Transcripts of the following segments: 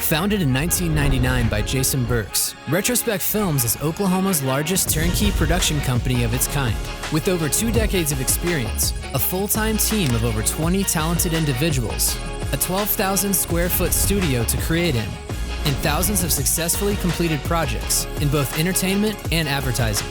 Founded in 1999 by Jason Burks, Retrospec Films is Oklahoma's largest turnkey production company of its kind. With over 2 decades of experience, a full-time team of over 20 talented individuals, a 12,000 square foot studio to create in, and thousands of successfully completed projects in both entertainment and advertising.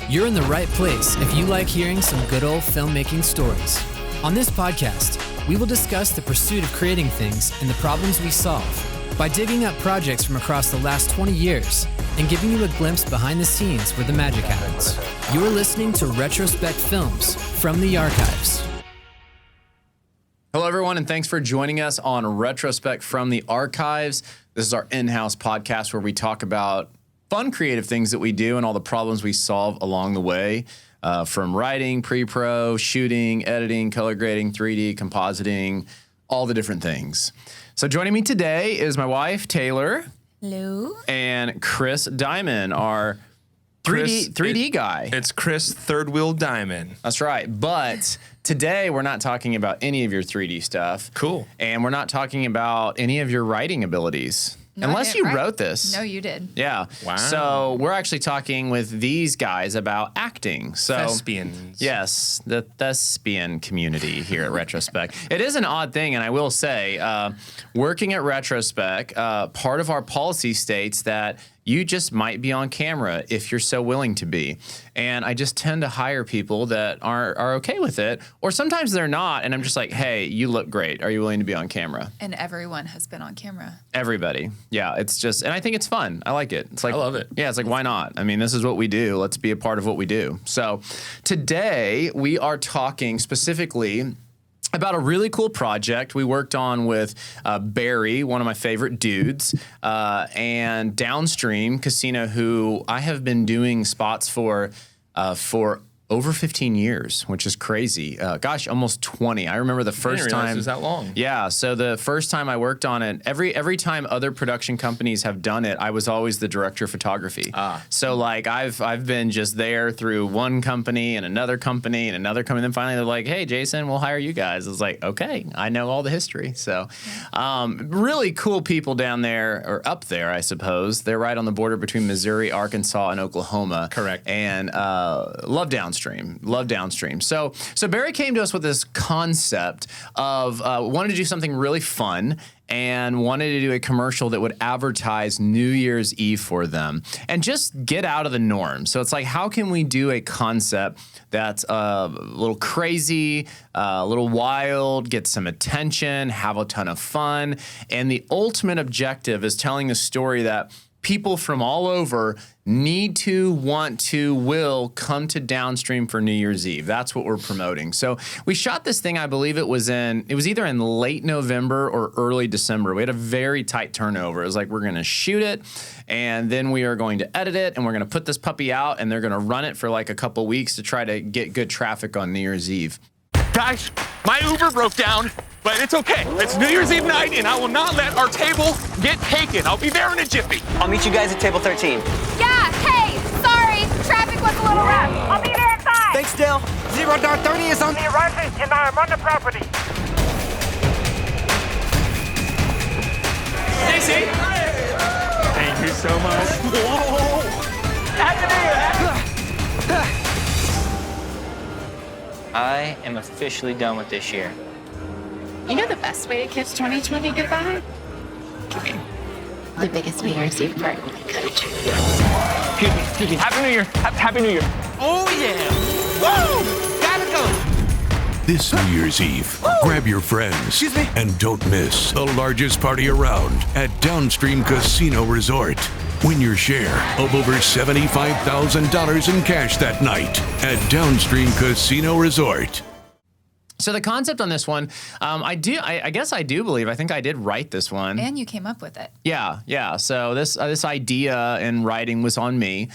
You're in the right place if you like hearing some good old filmmaking stories. On this podcast, we will discuss the pursuit of creating things and the problems we solve by digging up projects from across the last 20 years and giving you a glimpse behind the scenes where the magic happens. You're listening to Retrospec Films from the Archives. Hello, everyone, and thanks for joining us on Retrospec from the Archives. This is our in-house podcast where we talk about fun, creative things that we do and all the problems we solve along the way, from writing, pre-pro, shooting, editing, color grading, 3D, compositing, all the different things. So joining me today is my wife, Tayler. Hello. And Chris Diamond, our 3D guy. It's Chris Third Wheel Diamond. That's right. But today we're not talking about any of your 3D stuff. Cool. And we're not talking about any of your writing abilities. No, Unless you wrote this. No, you did. Yeah. Wow. So we're actually talking with these guys about acting. So Thespians. Yes, the thespian community here at Retrospec. It is an odd thing, and I will say, working at Retrospec, part of our policy states that you just might be on camera if you're so willing to be. And I just tend to hire people that are okay with it, or sometimes they're not, and I'm just like, hey, you look great. Are you willing to be on camera? And everyone has been on camera. Everybody. Yeah, it's just, and I think it's fun. I like it. It's like, I love it. Yeah, it's like, why not? I mean, this is what we do. Let's be a part of what we do. So today we are talking specifically about a really cool project we worked on with Barry, one of my favorite dudes, and Downstream Casino, who I have been doing spots for over 15 years, which is crazy. Gosh, almost 20. I remember the first time. It was that long. Yeah, so the first time I worked on it, every time other production companies have done it, I was always the director of photography. So like I've been just there through one company and another company and another company. And then finally they're like, hey, Jason, we'll hire you guys. I was like, okay, I know all the history. So really cool people down there, or up there, I suppose. They're right on the border between Missouri, Arkansas, and Oklahoma. Correct. And love Downstream. Love Downstream. So Barry came to us with this concept of wanted to do something really fun and wanted to do a commercial that would advertise New Year's Eve for them and just get out of the norm. So it's like, how can we do a concept that's a little crazy, a little wild, get some attention, have a ton of fun, and the ultimate objective is telling a story that people from all over need to, want to, will come to Downstream for New Year's Eve. That's what we're promoting. So we shot this thing, I believe it was either in late November or early December. We had a very tight turnover. It was like, we're going to shoot it, and then we are going to edit it, and we're going to put this puppy out, and they're going to run it for like a couple weeks to try to get good traffic on New Year's Eve. Guys, my Uber broke down, but it's okay. It's New Year's Eve night, and I will not let our table get taken. I'll be there in a jiffy. I'll meet you guys at table 13. Yeah, hey, sorry, traffic was a little rough. I'll be there in 5. Thanks, Dale. 0-30 is on the Arriving, and I am on the property. Stacy! Thank you so much. Whoa! Happy New Year! I am officially done with this year. You know the best way to kiss 2020 goodbye? The biggest New Year's Eve party in the country. Excuse me. Happy New Year. Happy New Year. Oh, yeah. Woo! Gotta go. This New Year's Eve, grab your friends and don't miss the largest party around at Downstream Casino Resort. Win your share of over $75,000 in cash that night at Downstream Casino Resort. So the concept on this one, I guess I do believe, I think I did write this one. And you came up with it. Yeah. So this idea and writing was on me,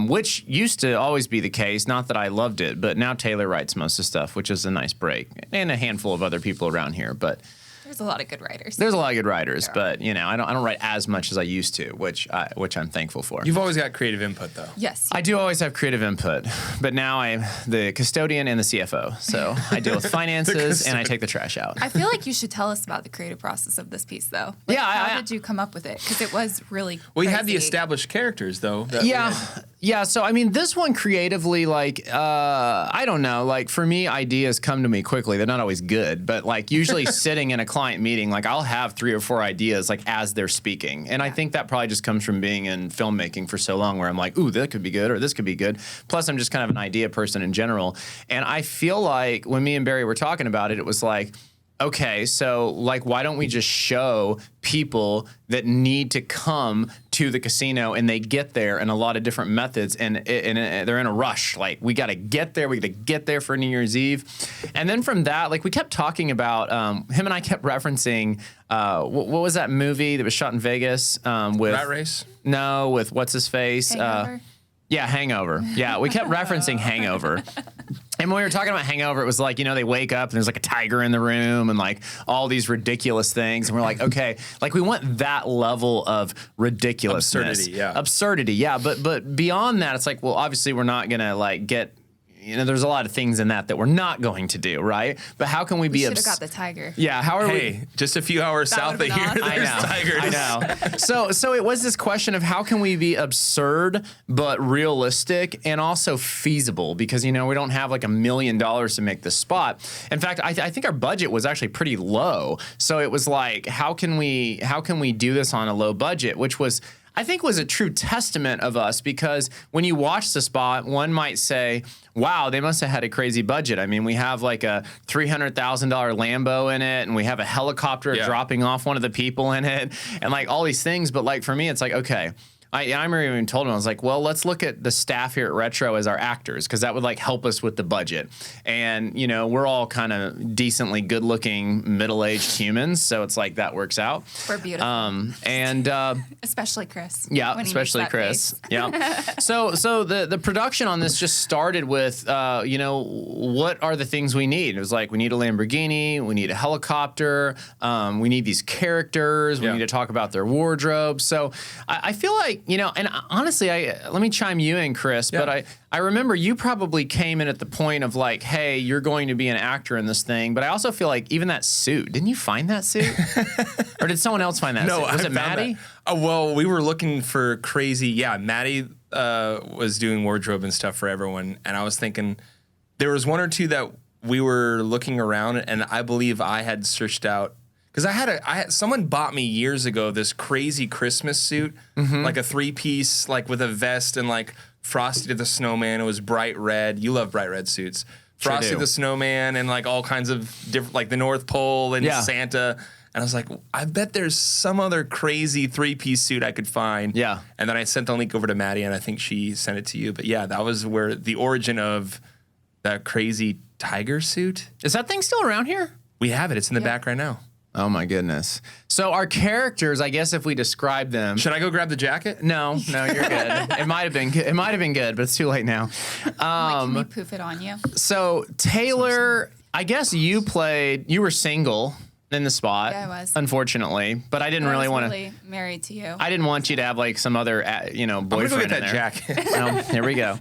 which used to always be the case. Not that I loved it, but now Tayler writes most of the stuff, which is a nice break, and a handful of other people around here. But There's a lot of good writers. There's a lot of good writers, but you know, I don't write as much as I used to, which I'm thankful for. You've always got creative input, though. Yes. I do always have creative input, but now I'm the custodian and the CFO, so I deal with finances and I take the trash out. I feel like you should tell us about the creative process of this piece, though. Like, Yeah, how did you come up with it? Because it was really Well, you had the crazy. established characters, though. that we Yeah. had. Yeah, so I mean, this one creatively, like, I don't know, like for me, ideas come to me quickly. They're not always good, but like usually sitting in a client meeting, like I'll have 3 or 4 ideas like as they're speaking. And I think that probably just comes from being in filmmaking for so long where I'm like, ooh, that could be good or this could be good. Plus, I'm just kind of an idea person in general. And I feel like when me and Barry were talking about it, it was like, okay, so like, why don't we just show people that need to come to the casino and they get there in a lot of different methods and they're in a rush. Like, we got to get there. We got to get there for New Year's Eve. And then from that, like, we kept talking about, him and I kept referencing, what was that movie that was shot in Vegas? With Rat Race? No, with what's his face? Hangover? Yeah, Hangover. Yeah, we kept referencing Hangover. And when we were talking about Hangover, it was like, you know, they wake up and there's like a tiger in the room and like all these ridiculous things. And we're like, okay, like we want that level of ridiculousness. Absurdity, yeah. Absurdity, yeah. But beyond that, it's like, well, obviously we're not going to like get, you know, there's a lot of things in that we're not going to do, right? But how can we be... Should have got the tiger. Yeah, how are we... Hey, just a few hours That south of would've here, been awesome. there's tigers. I know. So it was this question of how can we be absurd but realistic and also feasible, because you know we don't have like $1 million to make this spot. In fact, I think our budget was actually pretty low. So it was like, how can we do this on a low budget, which was, I think, was a true testament of us, because when you watch the spot, one might say, wow, they must have had a crazy budget. I mean, we have like a $300,000 Lambo in it, and we have a helicopter dropping off one of the people in it, and like all these things. But like for me, it's like, okay, I remember even told him, I was like, well, let's look at the staff here at Retro as our actors, because that would like help us with the budget. And, you know, we're all kind of decently good looking, middle-aged humans. So it's like that works out. We're beautiful. And Especially Chris. yeah, when he especially makes that Chris. face. Yeah. So the production on this just started with, you know, what are the things we need? It was like, we need a Lamborghini, we need a helicopter, we need these characters, we need to talk about their wardrobe. So I feel like, you know, and honestly, let me chime you in, Chris, but I remember you probably came in at the point of like, hey, you're going to be an actor in this thing. But I also feel like even that suit, didn't you find that suit? Or did someone else find that suit? Was it Maddie? Well, we were looking for crazy. Yeah, Maddie was doing wardrobe and stuff for everyone. And I was thinking there was 1 or 2 that we were looking around, and I believe I had searched out. Because I had someone bought me years ago this crazy Christmas suit, like a 3-piece, like with a vest and like Frosty the Snowman. It was bright red. You love bright red suits. Frosty do. the Snowman and like all kinds of different, like the North Pole and Santa. And I was like, I bet there's some other crazy 3-piece suit I could find. Yeah. And then I sent the link over to Maddie, and I think she sent it to you. But yeah, that was where the origin of that crazy tiger suit. Is that thing still around here? We have it. It's in the back right now. Oh my goodness. So our characters, I guess if we describe them. Should I go grab the jacket? No, you're good. It might have been good. It might have been good, but it's too late now. Like, can we poof it on you? So Tayler, I guess you were single in the spot. Yeah, I was. Unfortunately, but I didn't really want to. Really married to you. I didn't want you to have like some other, you know, boyfriend. I'm gonna go get in that there. jacket. Well, here we go.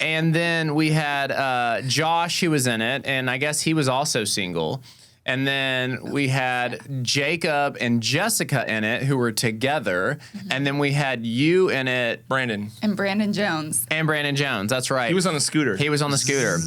And then we had Josh, who was in it, and I guess he was also single. And then we had Jacob and Jessica in it, who were together. And then we had you in it. Brandon. And Brandon Jones. And Brandon Jones, that's right. He was on the scooter. He was on the scooter.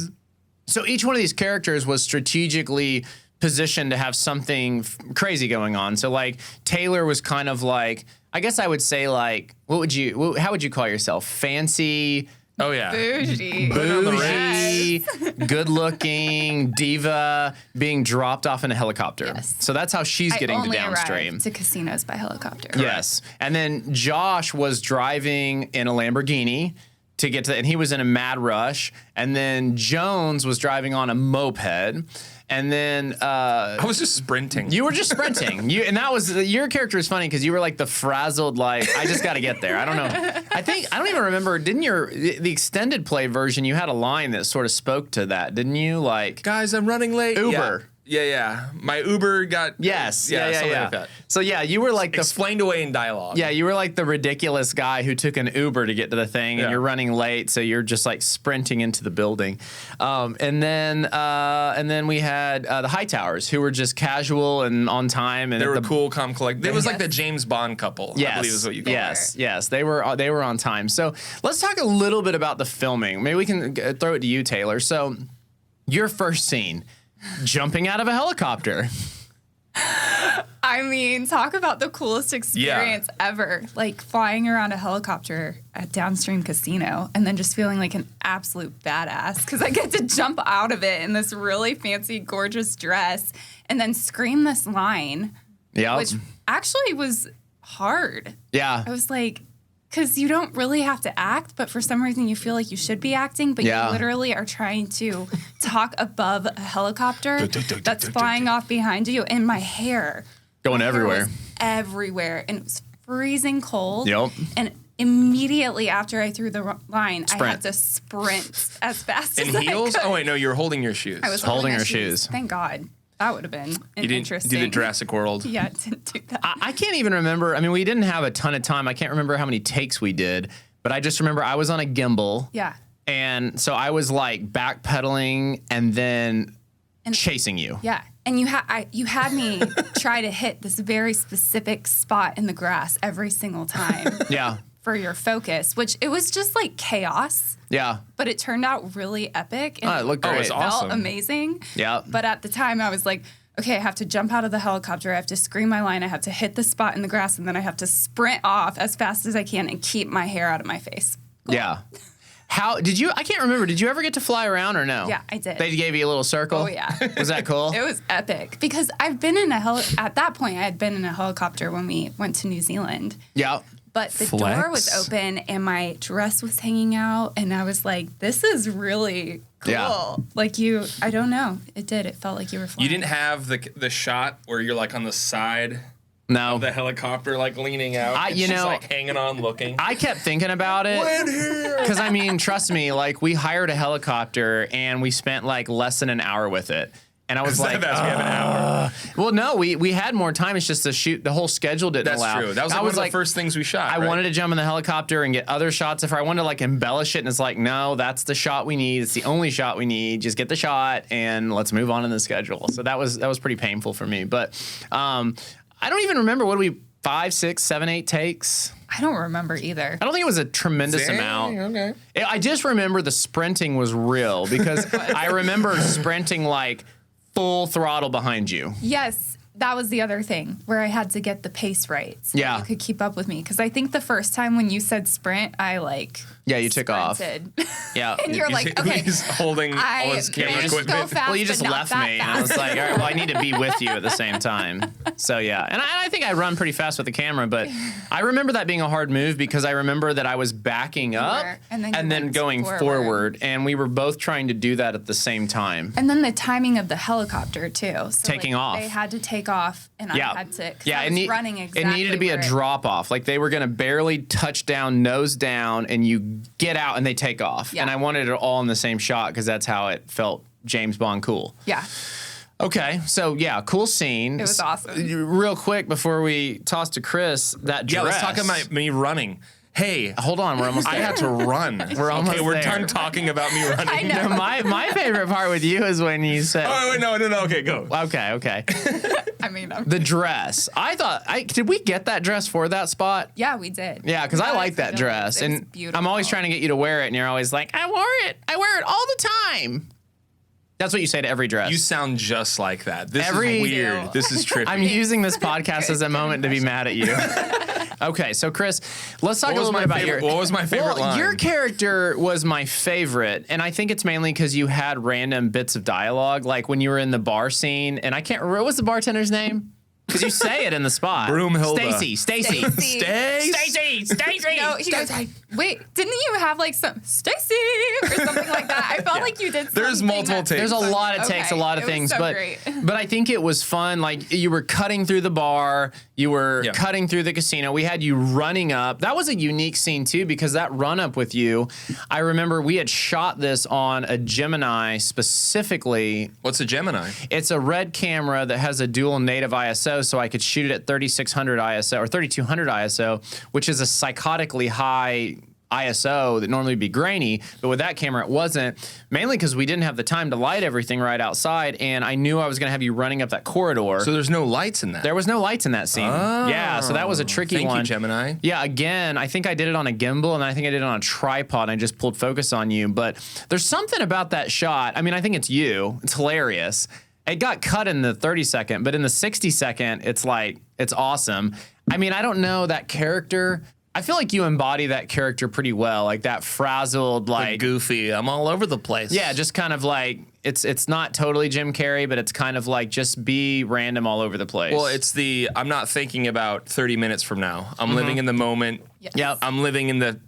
So each one of these characters was strategically positioned to have something crazy going on. So like Tayler was kind of like, I guess I would say like, how would you call yourself? Fancy... Oh, yeah. Bougie. Bougie, good-looking diva being dropped off in a helicopter. Yes. So that's how she's getting I to only Downstream. arrived to casinos by helicopter. Yes. And then Josh was driving in a Lamborghini to get to, and he was in a mad rush. And then Jones was driving on a moped. And then I was just sprinting. you were just sprinting. Your character is funny because you were like the frazzled, like, I just got to get there. I don't know. I don't even remember. Didn't the extended play version? You had a line that sort of spoke to that, didn't you? Like, Guys, I'm running late. Uber. Yeah. My Uber got Yes. something Yeah. like that. So yeah, you were like the Explained away in dialogue. Yeah, you were like the ridiculous guy who took an Uber to get to the thing, and Yeah. you're running late, so you're just like sprinting into the building. And then we had the Hightowers, who were just casual and on time, and They at were the, cool, calm, collect. It was like the James Bond couple. Yes, I believe is what you call it. yes, they were on time. So let's talk a little bit about the filming. Maybe we can throw it to you, Taylor. So your first scene, jumping out of a helicopter. I mean, talk about the coolest experience ever. Like flying around a helicopter at Downstream Casino and then just feeling like an absolute badass because I get to jump out of it in this really fancy, gorgeous dress and then scream this line, Yeah. which actually was hard. Yeah. I was like, because you don't really have to act, but for some reason you feel like you should be acting, but Yeah. you literally are trying to talk above a helicopter that's flying off behind you, and my hair Going my hair everywhere. was everywhere, and it was freezing cold. Yep. And immediately after I threw the line, I Sprint. had to sprint as fast as In I heels? could. Oh wait, no, you're holding your shoes. I was holding my her shoes. Thank God. That would have been You didn't interesting. do the Jurassic World. Yeah, I didn't do that. I can't even remember. I mean, we didn't have a ton of time. I can't remember how many takes we did, but I just remember I was on a gimbal. Yeah. And so I was like backpedaling and then chasing you. Yeah, and you had me try to hit this very specific spot in the grass every single time. Yeah. For your focus, which it was just like chaos, Yeah. but it turned out really epic. And Oh, it looked great. It It was felt awesome. amazing. Yeah. But at the time, I was like, okay, I have to jump out of the helicopter. I have to scream my line. I have to hit the spot in the grass, and then I have to sprint off as fast as I can and keep my hair out of my face. Yeah. How did you? I can't remember. Did you ever get to fly around or no? Yeah, I did. They gave you a little circle. Oh yeah. Was that cool? It was epic because I've been in at that point I had been in a helicopter when we went to New Zealand. Yeah. But the Flex. door was open and my dress was hanging out, and I was like, this is really cool. Yeah. Like I don't know. It did. It felt like you were flying. You didn't have the shot where you're like on the side No. of the helicopter, like leaning out. And you she's know- like hanging on, looking. I kept thinking about it. Because, I mean, trust me, like, we hired a helicopter and we spent, like, less than an hour with it. And I was like, we have an hour. well, no, we had more time. It's just the shoot, the whole schedule didn't That's allow. true. That was I like one of the first things we shot. I right? wanted to jump in the helicopter and get other shots of her. I wanted to, like, embellish it. And it's like, no, that's the shot we need. It's the only shot we need. Just get the shot and let's move on in the schedule. So that was pretty painful for me. But I don't even remember, what do we, 5, 6, 7, 8 takes? I don't remember either. I don't think it was a tremendous Dang, amount. okay. I just remember the sprinting was real because I remember sprinting like full throttle behind you. Yes, that was the other thing where I had to get the pace right so Yeah. you could keep up with me. Because I think the first time when you said sprint, I like Yeah, you took off. sprinted. Yeah. And you're like, okay, He's holding all I his camera managed to go equipment. fast, Well, you just but not left that me, and I was fast. like, all right, well, I need to be with you at the same time. So, yeah. And I think I run pretty fast with the camera, but I remember that being a hard move because I remember that I was backing up were, and then you and then went going forward, and we were both trying to do that at the same time. And then the timing of the helicopter too. So Taking off. They had to take off, and Yeah. I had to. 'cause Yeah, I was running exactly. it needed to be a where it- drop off. Like they were going to barely touch down, nose down, and you get out and they take off. Yeah. And I wanted it all in the same shot because that's how it felt James Bond cool. Yeah, Okay, so yeah, cool scene. it was awesome. Real quick before we toss to Chris, that dress. Yeah, let's talk about me running. Hey, Hold on, we're almost I there. had to run. We're almost okay, we're there. done talking about me running. I know. No, my favorite part with you is when you said. Oh, wait, no. Okay, go. Okay. I mean, The dress. I thought, did we get that dress for that spot? yeah, we did. Yeah, because I Got it like for that Dylan. dress, It was and beautiful. I'm always trying to get you to wear it, and you're always like, I wear it all the time. That's what you say to every dress. You sound just like that. This Every- is weird. do. This is trippy. I'm using this podcast as a moment to be mad at you. Okay, so Chris, let's talk What a was little my bit about favorite- your. what was my favorite well, line? Your character was my favorite, and I think it's mainly because you had random bits of dialogue, like when you were in the bar scene, and I can't remember, what was the bartender's name? Because you say it in the spot. Broomhilda. Stacy. No, he goes, wait, didn't you have like some Stacy or something like that? I felt like you did something. There's multiple takes. There's a lot of takes, a lot of things, so but great. but I think it was fun. Like you were cutting through the bar, you were cutting through the casino. We had you running up. That was a unique scene too, because that run up with you, I remember we had shot this on a Gemini specifically. What's a Gemini? It's a red camera that has a dual native ISO, so I could shoot it at 3600 ISO or 3200 ISO, which is a psychotically high ISO that normally would be grainy, but with that camera it wasn't, mainly because we didn't have the time to light everything right outside, and I knew I was going to have you running up that corridor. So there's no lights in that? There was no lights in that scene. Oh. Yeah, so that was a tricky one. Thank you, Gemini. Yeah, again, I think I did it on a gimbal, and I think I did it on a tripod, and I just pulled focus on you, but there's something about that shot. I mean, I think it's you. It's hilarious. It got cut in the 30-second, but in the 60-second, it's like, it's awesome. I mean, I don't know that character. I feel like you embody that character pretty well, like that frazzled, like goofy. I'm all over the place. Yeah, just kind of like it's not totally Jim Carrey, but it's kind of like just be random all over the place. Well, it's I'm not thinking about 30 minutes from now. I'm living in the moment. Yes. Yep. I'm living in the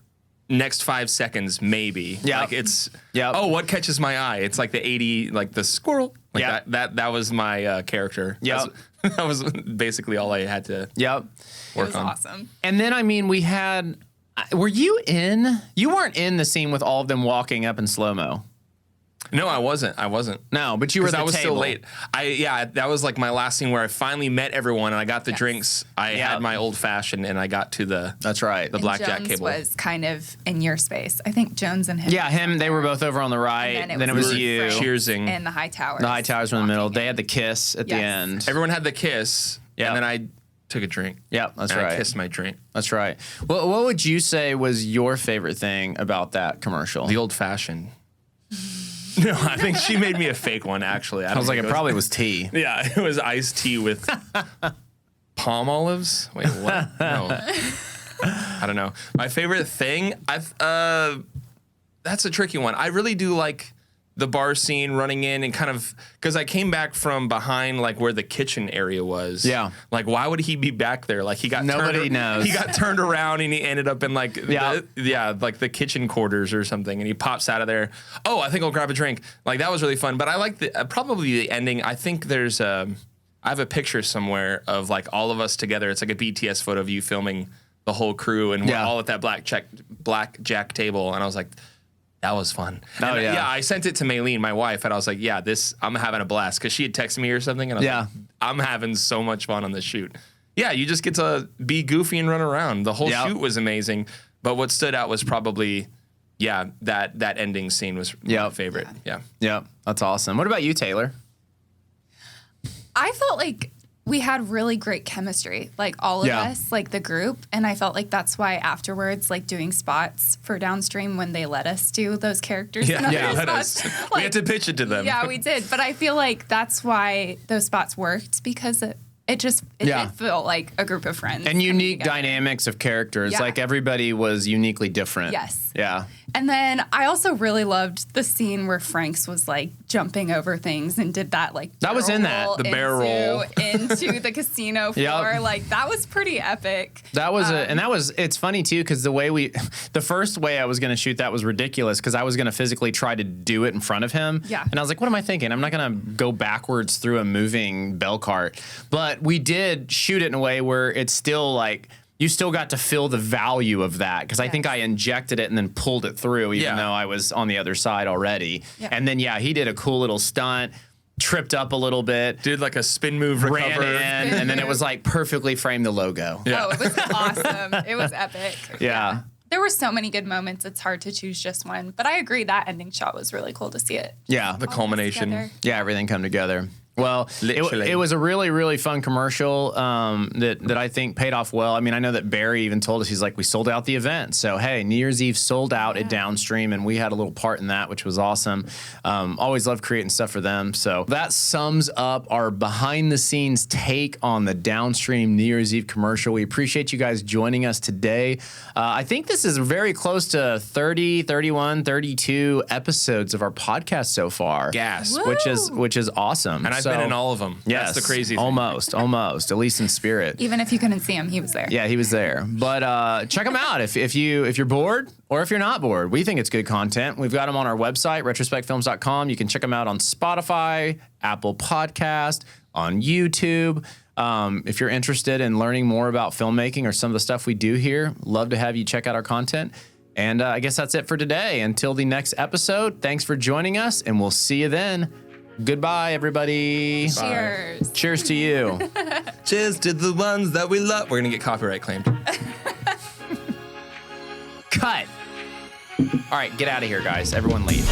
next 5 seconds, maybe. Yeah. Like it's. Yep. Oh, what catches my eye? It's like the 80, like the squirrel. Like that was my character. Yep. That was basically all I had to. Yep. It was awesome. And then, I mean, we had, you weren't in the scene with all of them walking up in slow-mo. No, I wasn't. No, but you were at the I was table. still late. That was like my last scene where I finally met everyone and I got the drinks. I had my old fashioned and I got to the blackjack Jones table. Was kind of in your space. I think Jones and him. Yeah, him. They were both over on the right. And then it was you. Cheersing. And the high towers. The high towers were in the middle. They had the kiss at the end. Everyone had the kiss. Yeah. And then I took a drink. Yep, that's and right. I kissed my drink. That's right. Well, what would you say was your favorite thing about that commercial? The old fashioned. No, I think she made me a fake one, actually. I was like, it probably was tea. Yeah, it was iced tea with palm olives. Wait, what? No. I don't know. My favorite thing, that's a tricky one. I really do like the bar scene running in and kind of, because I came back from behind like where the kitchen area was. Yeah. Like, why would he be back there? Like he got Nobody knows. He got turned around and he ended up in like like the kitchen quarters or something, and he pops out of there. Oh, I think I'll grab a drink. Like that was really fun. But I like probably the ending. I think there's I have a picture somewhere of like all of us together. It's like a BTS photo of you filming the whole crew, and we're all at that blackjack table, and I was like, that was fun. Oh, and, yeah. I sent it to Maylene, my wife, and I was like, yeah, I'm having a blast, because she had texted me or something, and I was like, I'm having so much fun on this shoot. Yeah, you just get to be goofy and run around. The whole shoot was amazing, but what stood out was probably, that ending scene was my favorite. Yeah, that's awesome. What about you, Tayler? I felt like we had really great chemistry, like all of us, like the group. And I felt like that's why afterwards, like doing spots for Downstream when they let us do those characters. Let us. Like, we had to pitch it to them. Yeah, we did. But I feel like that's why those spots worked, because it felt like a group of friends. And unique dynamics of characters. Like everybody was uniquely different. Yes. Yeah. And then I also really loved the scene where Franks was like jumping over things and did that like that was in that the barrel roll into the casino floor. Like that was pretty epic. That was it's funny too, because the first way I was going to shoot that was ridiculous, because I was going to physically try to do it in front of him. Yeah. And I was like, what am I thinking? I'm not going to go backwards through a moving bell cart. But we did shoot it in a way where it's still like, you still got to feel the value of that, because I think I injected it and then pulled it through, even though I was on the other side already. Yeah. And then, he did a cool little stunt, tripped up a little bit. Did like a spin move recover. Ran in, and then it was like perfectly framed the logo. Yeah. Oh, it was awesome. It was epic. Yeah. There were so many good moments. It's hard to choose just one. But I agree, that ending shot was really cool to see it. Yeah. The culmination. Yeah, everything come together. Well, it was a really, really fun commercial that I think paid off well. I mean, I know that Barry even told us, he's like, we sold out the event. So, hey, New Year's Eve sold out at Downstream, and we had a little part in that, which was awesome. Always love creating stuff for them. So that sums up our behind-the-scenes take on the Downstream New Year's Eve commercial. We appreciate you guys joining us today. I think this is very close to 30, 31, 32 episodes of our podcast so far. Gas. Which is awesome. And I I've been in all of them. Yes, That's the crazy thing. Almost, at least in spirit. Even if you couldn't see him, he was there. Yeah, he was there. But check them out if you're bored or if you're not bored. We think it's good content. We've got them on our website, retrospecfilms.com. You can check them out on Spotify, Apple Podcast, on YouTube. If you're interested in learning more about filmmaking or some of the stuff we do here, love to have you check out our content. And I guess that's it for today. Until the next episode, thanks for joining us, and we'll see you then. Goodbye, everybody. Cheers. Cheers to you. Cheers to the ones that we love. We're going to get copyright claimed. Cut. All right, get out of here, guys. Everyone leave.